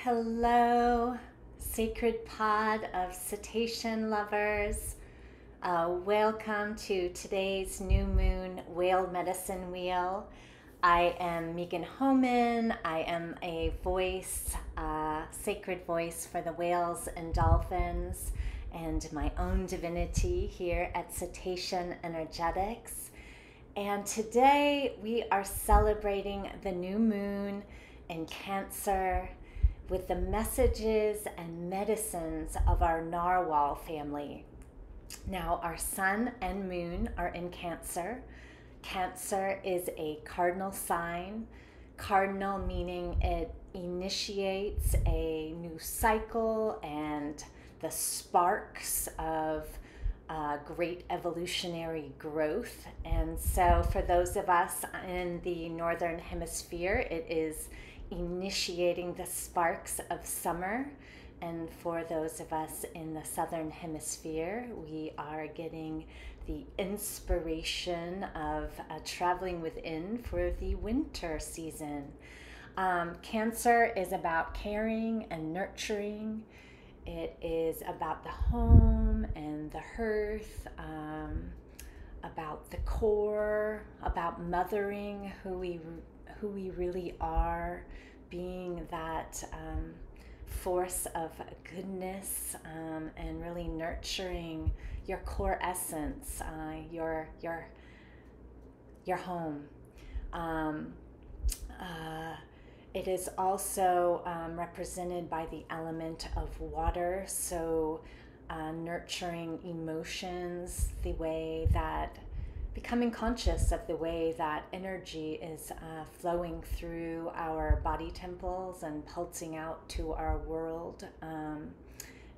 Hello, sacred pod of cetacean lovers. Welcome to today's new moon whale medicine wheel. I am Megan Homan. I am a voice, sacred voice for the whales and dolphins, and my own divinity here at Cetacean Energetics. And today we are celebrating the new moon in Cancer with the messages and medicines of our Narwhal family. Now, our sun and moon are in Cancer. Cancer is a cardinal sign. Cardinal meaning it initiates a new cycle and the sparks of great evolutionary growth. And so for those of us in the Northern Hemisphere, it is initiating the sparks of summer. And for those of us in the Southern Hemisphere, we are getting the inspiration of traveling within for the winter season. Cancer is about caring and nurturing. It is about the home and the hearth, about the core, about mothering who we really are, being that force of goodness, and really nurturing your core essence, your home. It is also represented by the element of water, so nurturing emotions, the way that becoming conscious of the way that energy is flowing through our body temples and pulsing out to our world,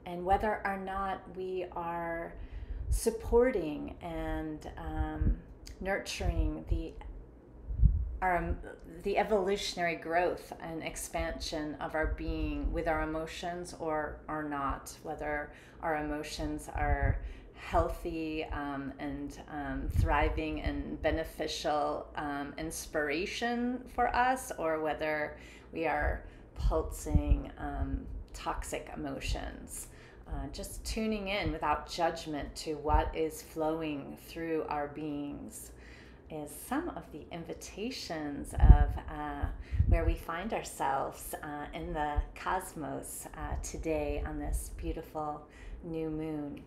and whether or not we are supporting and nurturing the evolutionary growth and expansion of our being with our emotions or not, whether our emotions are healthy and thriving and beneficial inspiration for us, or whether we are pulsing toxic emotions. Just tuning in without judgment to what is flowing through our beings is some of the invitations of where we find ourselves in the cosmos today on this beautiful new moon.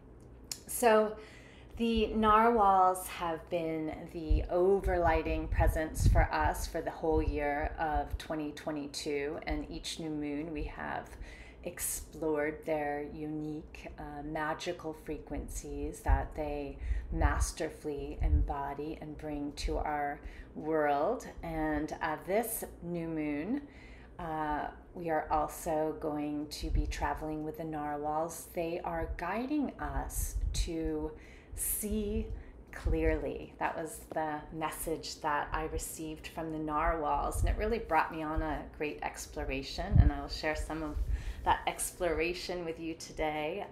So the narwhals have been the overlighting presence for us for the whole year of 2022, and each new moon we have explored their unique magical frequencies that they masterfully embody and bring to our world. And this new moon, we are also going to be traveling with the narwhals. They are guiding us to see clearly. That was the message that I received from the narwhals, and it really brought me on a great exploration, and I will share some of that exploration with you today.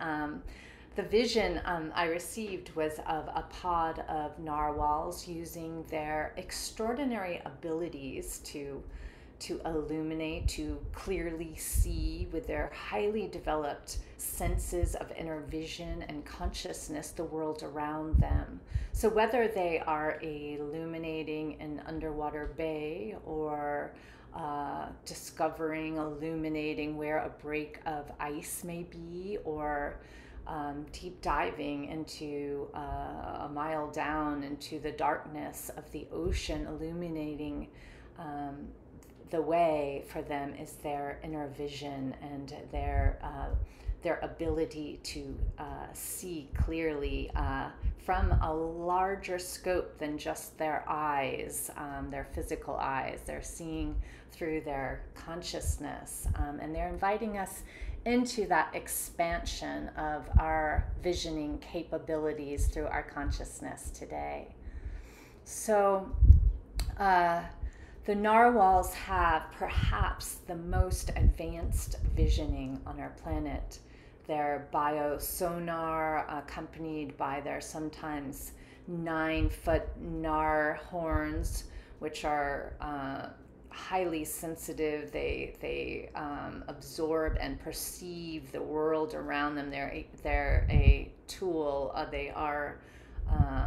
The vision I received was of a pod of narwhals using their extraordinary abilities to illuminate, to clearly see with their highly developed senses of inner vision and consciousness the world around them. So whether they are illuminating an underwater bay or discovering, illuminating where a break of ice may be, or deep diving into a mile down into the darkness of the ocean, illuminating the way for them is their inner vision and their ability to see clearly from a larger scope than just their eyes, their physical eyes. They're seeing through their consciousness, and they're inviting us into that expansion of our visioning capabilities through our consciousness today. So the narwhals have perhaps the most advanced visioning on our planet. Their biosonar, accompanied by their sometimes 9-foot nar horns, which are highly sensitive. They absorb and perceive the world around them. They're a tool. They are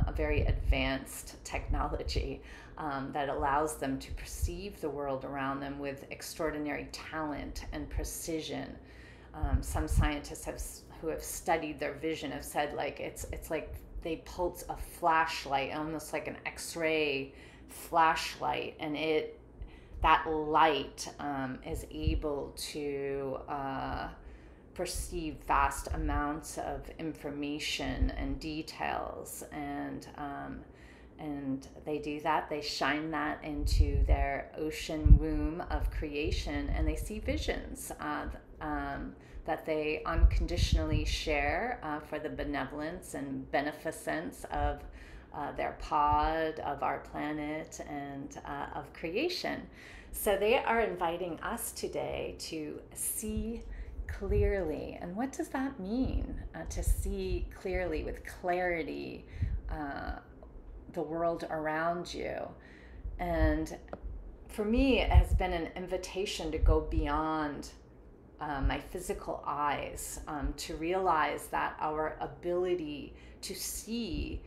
a very advanced technology that allows them to perceive the world around them with extraordinary talent and precision. Some scientists who have studied their vision have said, like, it's like they pulse a flashlight, almost like an X-ray flashlight, and that light is able to perceive vast amounts of information and details, and they do that. They shine that into their ocean womb of creation, and they see visions that they unconditionally share for the benevolence and beneficence of their pod, of our planet, and of creation. So they are inviting us today to see clearly. And what does that mean? To see clearly, with clarity, the world around you. And for me, it has been an invitation to go beyond my physical eyes, to realize that our ability to see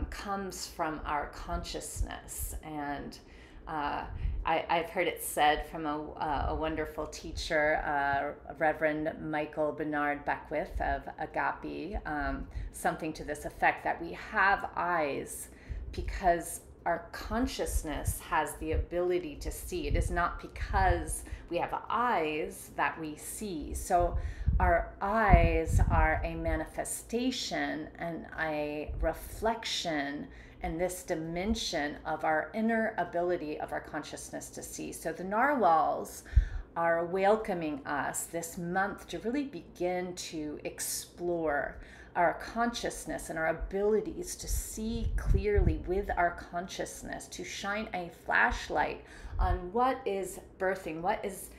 comes from our consciousness. And I've heard it said from a wonderful teacher, Reverend Michael Bernard Beckwith of Agape, something to this effect, that we have eyes because our consciousness has the ability to see. It is not because we have eyes that we see. So our eyes are a manifestation and a reflection in this dimension of our inner ability of our consciousness to see. So the Narwhals are welcoming us this month to really begin to explore our consciousness and our abilities to see clearly with our consciousness, to shine a flashlight on what is birthing, what is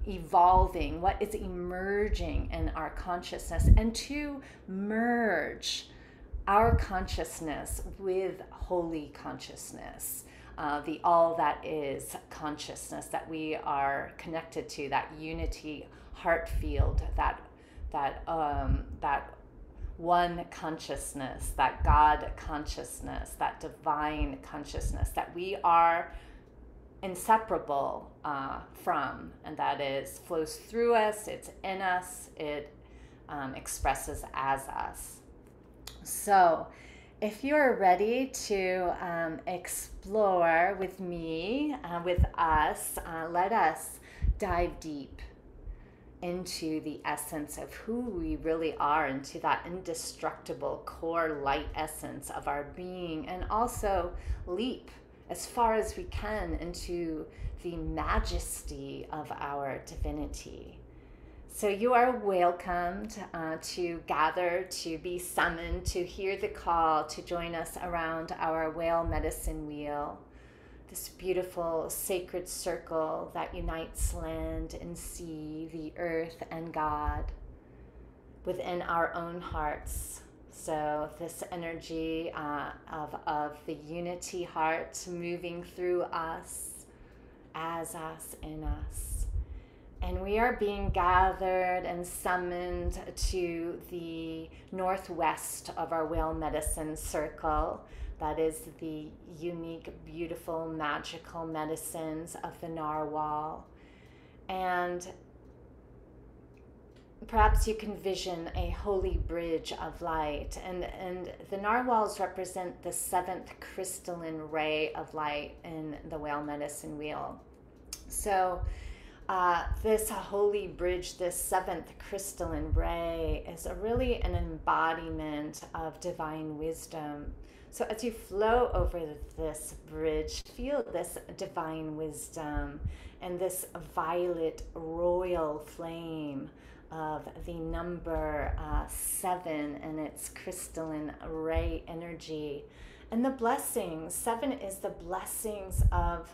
evolving, what is emerging in our consciousness, and to merge our consciousness with holy consciousness, the all that is consciousness that we are connected to, that unity heart field, that one consciousness, that God consciousness, that divine consciousness that we are inseparable from, and that is flows through us, it's in us, it expresses as us. So if you're ready to explore with me, with us, let us dive deep into the essence of who we really are, into that indestructible core light essence of our being, and also leap as far as we can into the majesty of our divinity. So you are welcomed to gather, to be summoned, to hear the call, to join us around our whale medicine wheel, this beautiful sacred circle that unites land and sea, the earth and God within our own hearts. So this energy of the unity heart moving through us, as us, in us. And we are being gathered and summoned to the northwest of our whale medicine circle. That is the unique, beautiful, magical medicines of the narwhal. And perhaps you can vision a holy bridge of light. And the narwhals represent the seventh crystalline ray of light in the whale medicine wheel. So this holy bridge, this seventh crystalline ray, is really an embodiment of divine wisdom. So as you flow over this bridge, feel this divine wisdom and this violet royal flame of the number 7 and its crystalline ray energy. And the blessings, 7 is the blessings of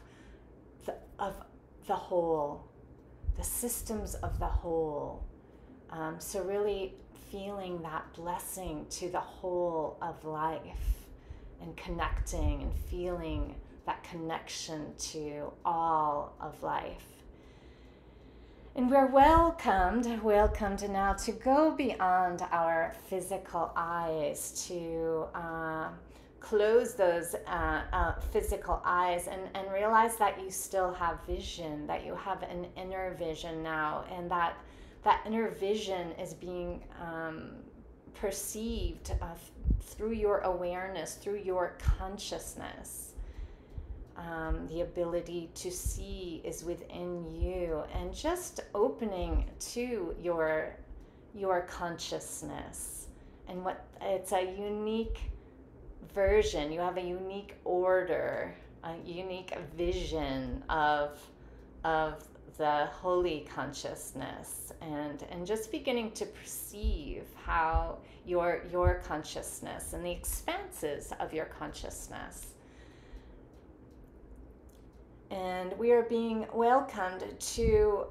the whole, the systems of the whole. So really feeling that blessing to the whole of life, and connecting and feeling that connection to all of life. And we're welcomed now to go beyond our physical eyes, to close those physical eyes and realize that you still have vision, that you have an inner vision now, and that inner vision is being perceived through your awareness, through your consciousness. The ability to see is within you, and just opening to your consciousness, and what it's a unique version. You have a unique order, a unique vision of the holy consciousness, and just beginning to perceive how your consciousness and the expanses of your consciousness. And we are being welcomed to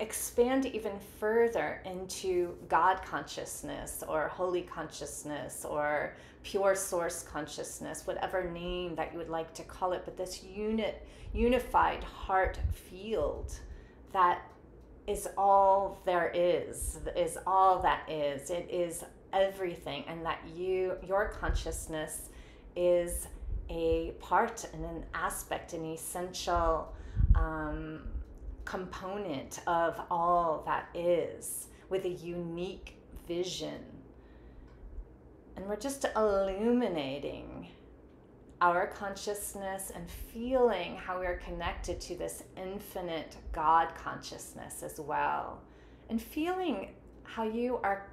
expand even further into God consciousness, or holy consciousness, or pure source consciousness, whatever name that you would like to call it, but this unified heart field that is all there is all that is. It is everything, and that your consciousness is a part and an aspect, an essential component of all that is, with a unique vision. And we're just illuminating our consciousness and feeling how we're connected to this infinite God consciousness as well. And feeling how you are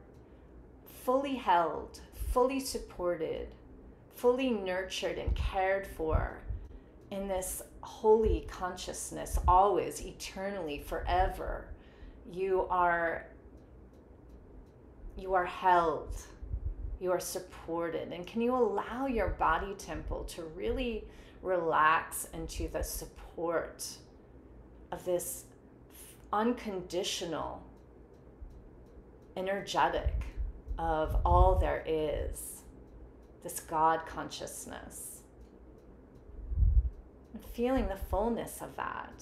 fully held, fully supported, fully nurtured and cared for in this holy consciousness, always, eternally, forever. You are held, you are supported. And can you allow your body temple to really relax into the support of this unconditional, energetic of all there is, this God consciousness, and feeling the fullness of that,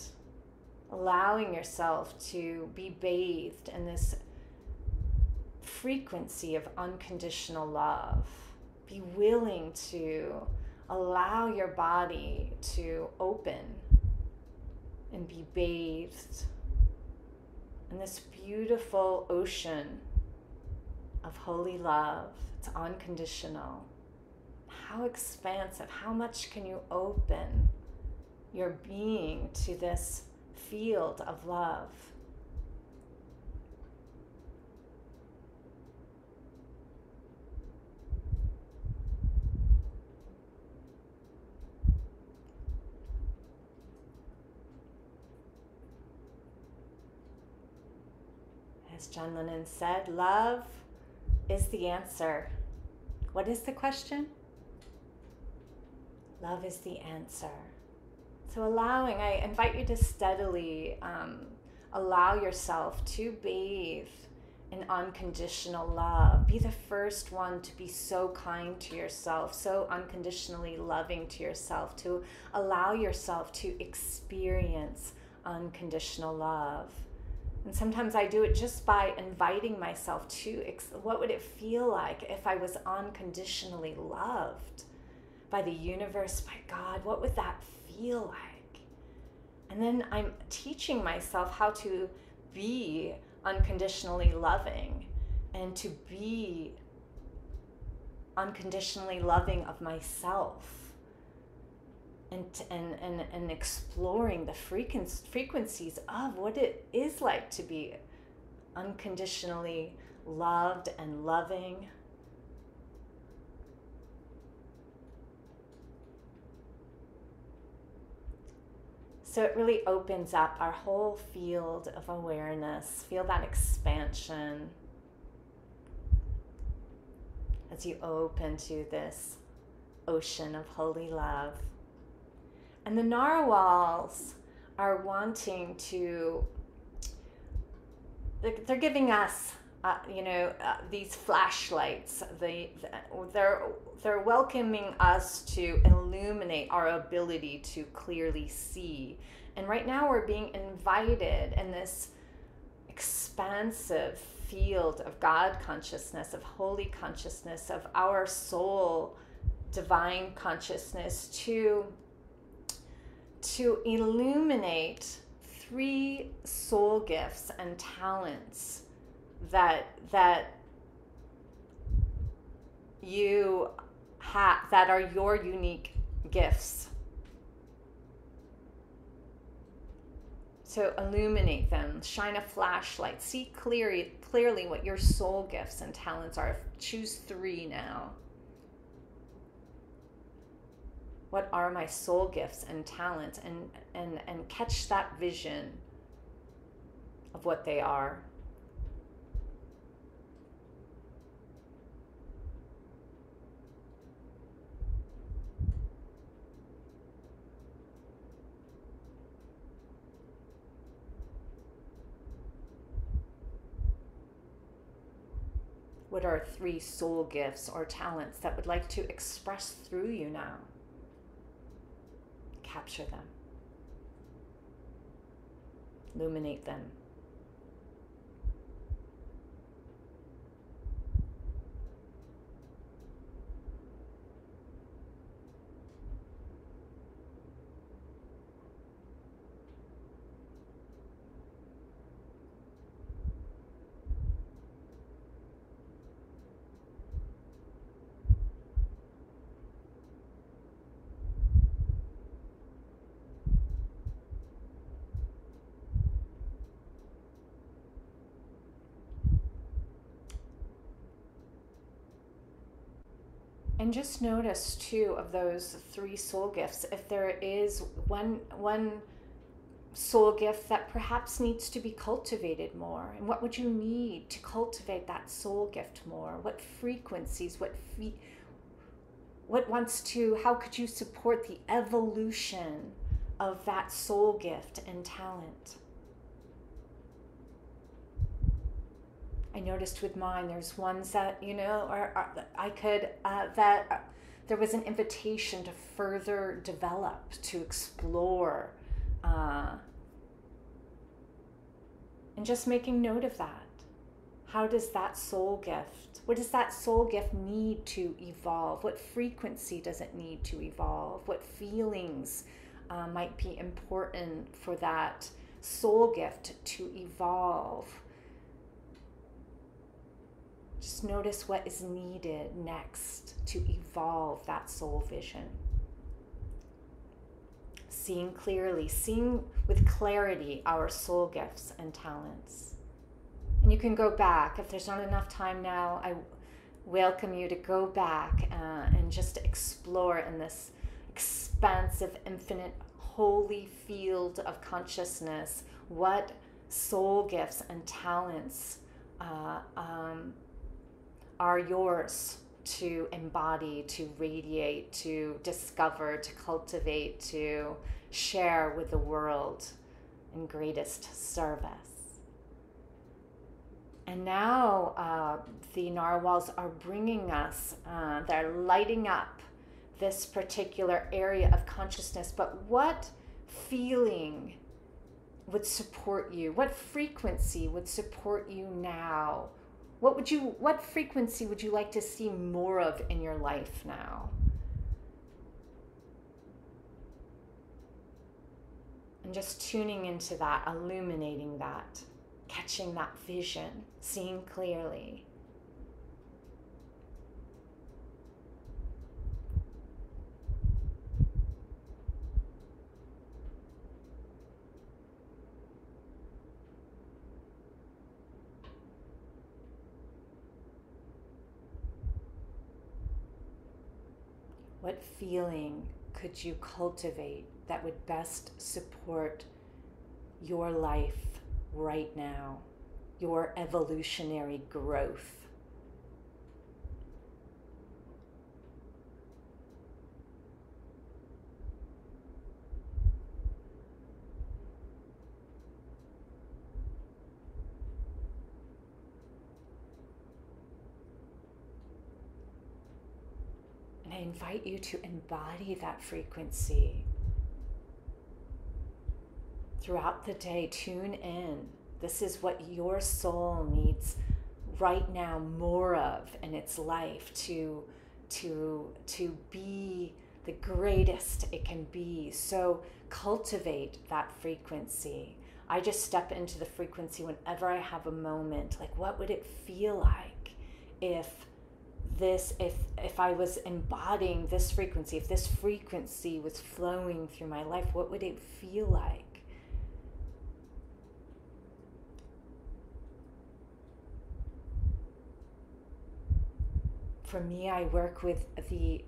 allowing yourself to be bathed in this frequency of unconditional love. Be willing to allow your body to open and be bathed in this beautiful ocean of holy love. It's unconditional. How expansive, how much can you open your being to this field of love? As John Lennon said, love is the answer. What is the question? Love is the answer. So I invite you to steadily allow yourself to bathe in unconditional love. Be the first one to be so kind to yourself, so unconditionally loving to yourself, to allow yourself to experience unconditional love. And sometimes I do it just by inviting myself to, what would it feel like if I was unconditionally loved by the universe, by God? What would that feel like? And then I'm teaching myself how to be unconditionally loving, and to be unconditionally loving of myself, and exploring the frequencies of what it is like to be unconditionally loved and loving. So it really opens up our whole field of awareness. Feel that expansion as you open to this ocean of holy love. And the narwhals are wanting to, they're giving us these flashlights, they're welcoming us to illuminate our ability to clearly see. And right now we're being invited in this expansive field of God consciousness, of holy consciousness, of our soul, divine consciousness, to illuminate 3 soul gifts and talents that you have, that are your unique gifts. So illuminate them, shine a flashlight, see clearly what your soul gifts and talents are. Choose 3 now. What are my soul gifts and talents? And catch that vision of what they are. What are 3 soul gifts or talents that would like to express through you now? Capture them. Illuminate them. And just notice too, of those 3 soul gifts, if there is one soul gift that perhaps needs to be cultivated more, and what would you need to cultivate that soul gift more? What frequencies, how could you support the evolution of that soul gift and talent? I noticed with mine, there's ones that, there was an invitation to further develop, to explore, and just making note of that. How does that soul gift, what does that soul gift need to evolve? What frequency does it need to evolve? What feelings might be important for that soul gift to evolve? Just notice what is needed next to evolve that soul vision. Seeing clearly, seeing with clarity our soul gifts and talents. And you can go back. If there's not enough time now, I welcome you to go back and just explore in this expansive, infinite, holy field of consciousness what soul gifts and talents are yours to embody, to radiate, to discover, to cultivate, to share with the world in greatest service. And now the narwhals are bringing us, they're lighting up this particular area of consciousness, but what feeling would support you? What frequency would support you now? What frequency would you like to see more of in your life now? And just tuning into that, illuminating that, catching that vision, seeing clearly. What feeling could you cultivate that would best support your life right now, your evolutionary growth? invite you to embody that frequency. Throughout the day, tune in. This is what your soul needs right now more of in its life to be the greatest it can be. So cultivate that frequency. I just step into the frequency whenever I have a moment. Like, what would it feel like if I was embodying this frequency, if this frequency was flowing through my life, what would it feel like? For me, I work with the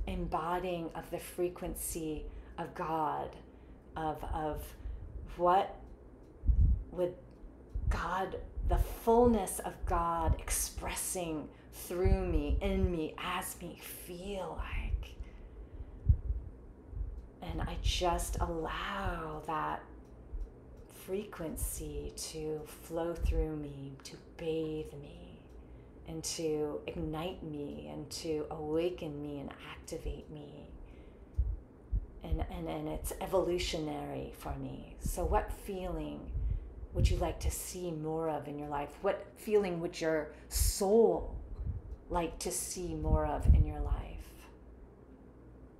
embodying of the frequency of God, of what would God, the fullness of God expressing through me, in me, as me feel like. And I just allow that frequency to flow through me, to bathe me, and to ignite me, and to awaken me and activate me. And it's evolutionary for me. So what feeling would you like to see more of in your life? What feeling would your soul like to see more of in your life?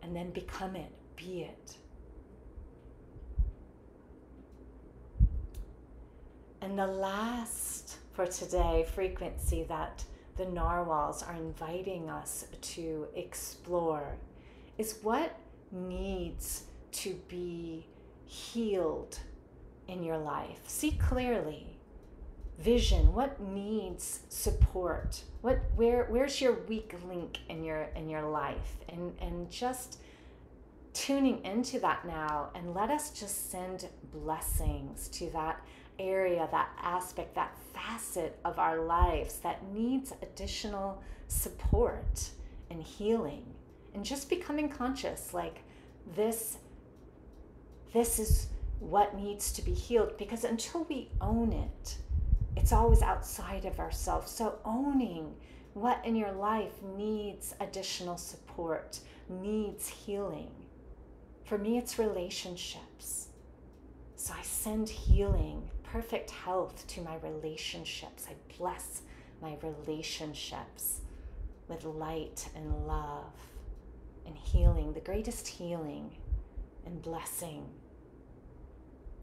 And then become it, be it. And the last for today frequency that the Narwhals are inviting us to explore is what needs to be healed in your life. See clearly. Vision, what needs support? Where's your weak link in your life? And just tuning into that now, and let us just send blessings to that area, that aspect, that facet of our lives that needs additional support and healing. And just becoming conscious, like this is what needs to be healed, because until we own it, it's always outside of ourselves. So owning what in your life needs additional support, needs healing. For me, it's relationships. So I send healing, perfect health to my relationships. I bless my relationships with light and love and healing, the greatest healing and blessing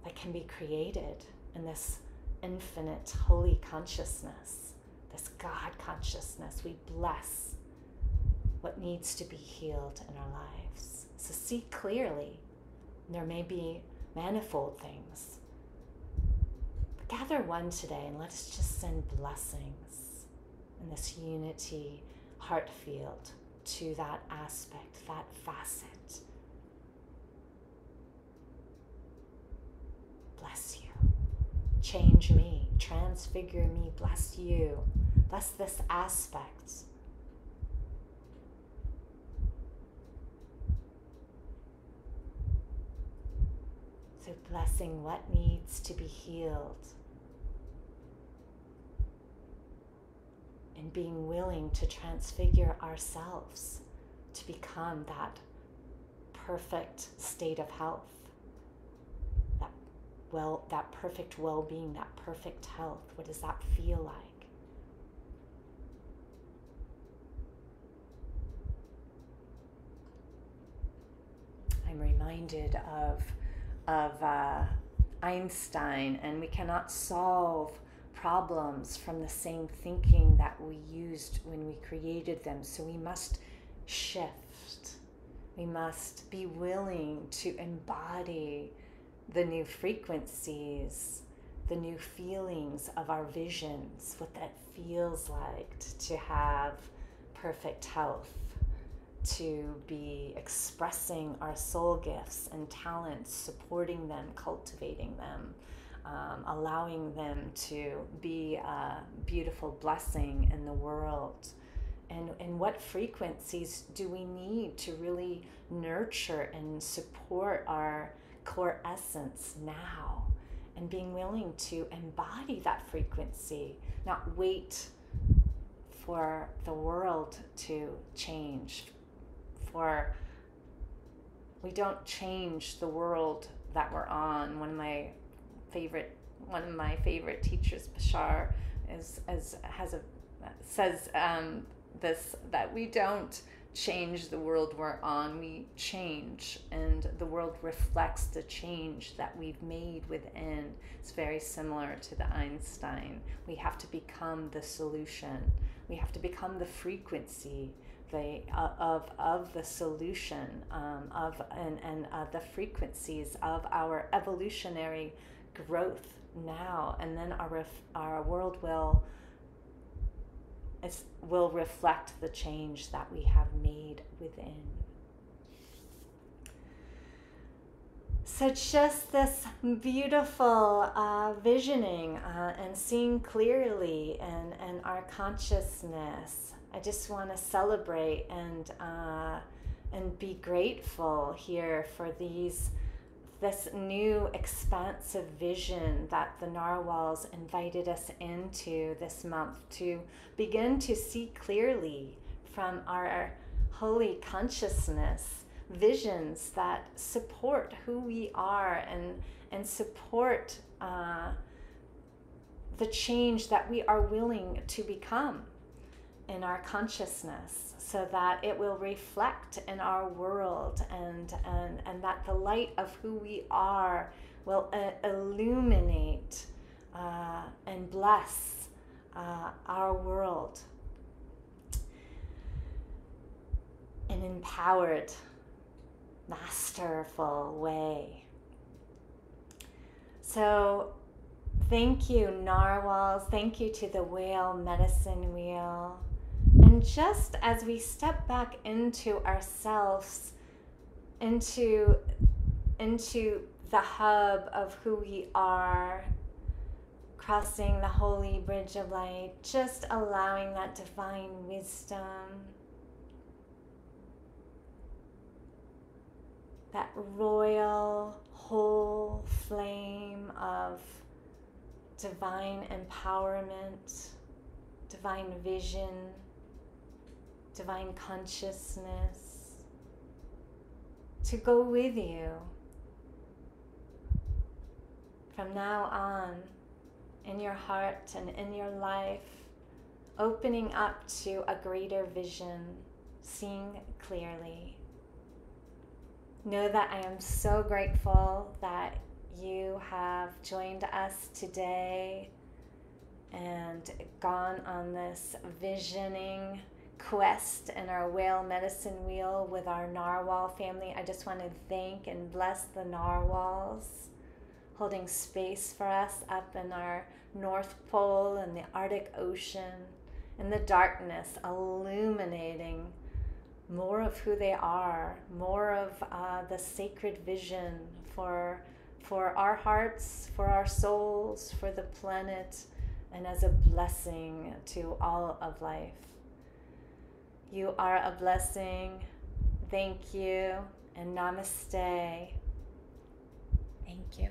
that can be created in this infinite holy consciousness, this God consciousness. We bless what needs to be healed in our lives. So see clearly. There may be manifold things, but gather one today and let us just send blessings in this unity heart field to that aspect, that facet. Bless you. Change me. Transfigure me. Bless you. Bless this aspect. So blessing what needs to be healed. And being willing to transfigure ourselves to become that perfect state of health, that perfect well-being, that perfect health. What does that feel like? I'm reminded of Einstein, and we cannot solve problems from the same thinking that we used when we created them. So we must shift. We must be willing to embody the new frequencies, the new feelings of our visions, what that feels like to have perfect health, to be expressing our soul gifts and talents, supporting them, cultivating them, allowing them to be a beautiful blessing in the world. And what frequencies do we need to really nurture and support our core essence now? And being willing to embody that frequency, not wait for the world to change, we don't change the world that we're on. One of my favorite teachers, Bashar, says this, that we don't change the world we're on, we change, and the world reflects the change that we've made within. It's very similar to the Einstein. We have to become the solution. We have to become the frequency of the solution, of the frequencies of our evolutionary growth now, and then our world will reflect the change that we have made within. So just this beautiful visioning and seeing clearly and our consciousness. I just want to celebrate and be grateful here for this new expansive vision that the Narwhals invited us into this month, to begin to see clearly from our holy consciousness visions that support who we are and support the change that we are willing to become in our consciousness, so that it will reflect in our world, and that the light of who we are will illuminate and bless our world in an empowered, masterful way. So thank you, Narwhals. Thank you to the Whale Medicine Wheel. And just as we step back into ourselves, into the hub of who we are, crossing the holy bridge of light, just allowing that divine wisdom, that royal whole flame of divine empowerment, divine vision, divine consciousness, to go with you from now on in your heart and in your life, opening up to a greater vision, seeing clearly. Know that I am so grateful that you have joined us today and gone on this visioning quest in our Whale Medicine Wheel with our Narwhal family. I just want to thank and bless the Narwhals, holding space for us up in our North Pole and the Arctic Ocean, in the darkness, illuminating more of who they are, more of the sacred vision for our hearts, for our souls, for the planet, and as a blessing to all of life. You are a blessing. Thank you, and namaste. Thank you.